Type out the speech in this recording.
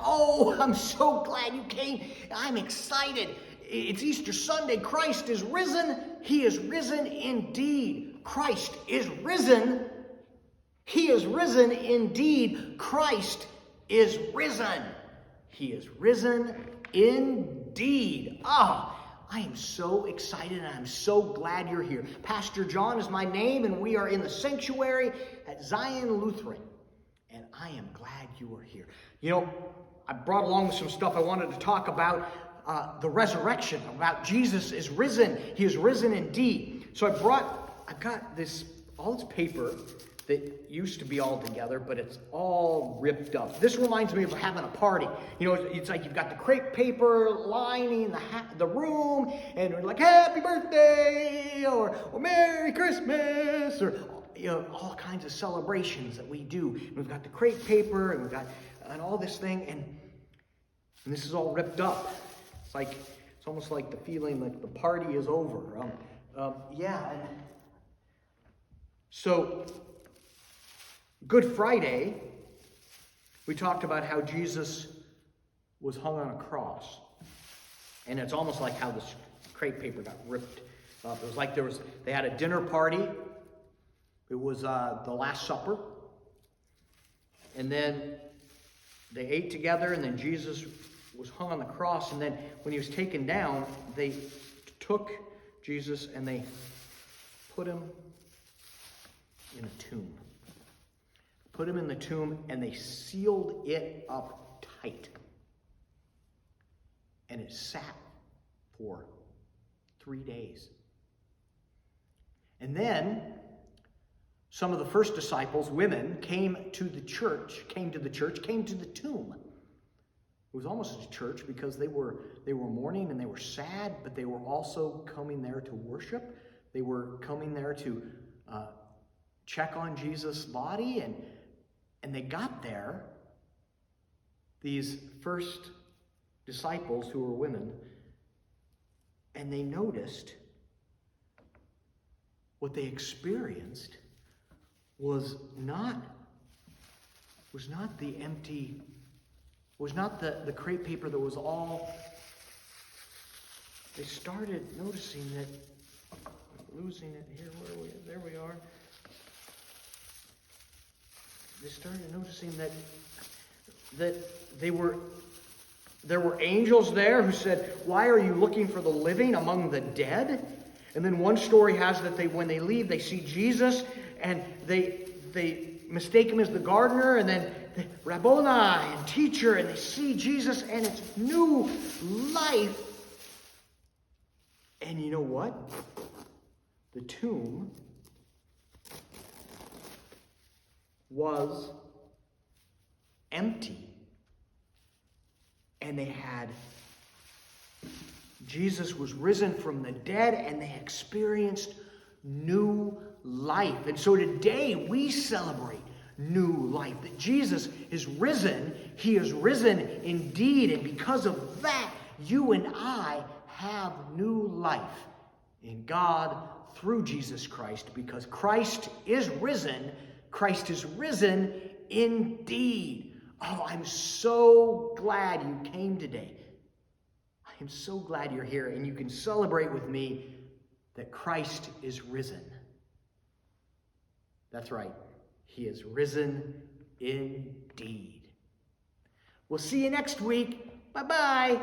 Oh, I'm so glad you came. I'm excited. It's Easter Sunday. Christ is risen. He is risen indeed. Christ is risen. He is risen indeed. Christ is risen. He is risen indeed. I am so excited and I'm so glad you're here. Pastor John is my name and we are in the sanctuary at Zion Lutheran. And I am glad you are here. You know, I brought along some stuff I wanted to talk about the resurrection, about Jesus is risen. He is risen indeed. So I've got all this paper that used to be all together, but it's all ripped up. This reminds me of having a party. You know, it's like you've got the crepe paper lining the room, and we're like, happy birthday, or Merry Christmas, or all kinds of celebrations that we do. And we've got the crepe paper, and we've got all this thing, and this is all ripped up. It's almost like the feeling like the party is over. So Good Friday, we talked about how Jesus was hung on a cross. And it's almost like how this crepe paper got ripped up. It was like they had a dinner party. It was the Last Supper. And then they ate together, and then Jesus was hung on the cross. And then when he was taken down, they took Jesus and they put him in a tomb. Put him in the tomb, and they sealed it up tight. And it sat for 3 days. And then some of the first disciples, women, came to the tomb. It was almost a church because they were mourning and they were sad, but they were also coming there to worship. They were coming there to check on Jesus' body, and they got there, these first disciples who were women, and they noticed what they experienced was not the empty, was not the crepe paper that was all. They started noticing that, losing it here, where are we? There we are. They started noticing that there were angels there who said, "Why are you looking for the living among the dead?" And then one story has that when they leave, they see Jesus, and they mistake him as the gardener, and then Rabboni and teacher, and they see Jesus, and it's new life. And you know what? The tomb was empty. And Jesus was risen from the dead, and they experienced new life. And so today we celebrate new life. That Jesus is risen. He is risen indeed. And because of that, you and I have new life in God through Jesus Christ. Because Christ is risen. Christ is risen indeed. Oh, I'm so glad you came today. I am so glad you're here and you can celebrate with me that Christ is risen. That's right. He is risen indeed. We'll see you next week. Bye-bye.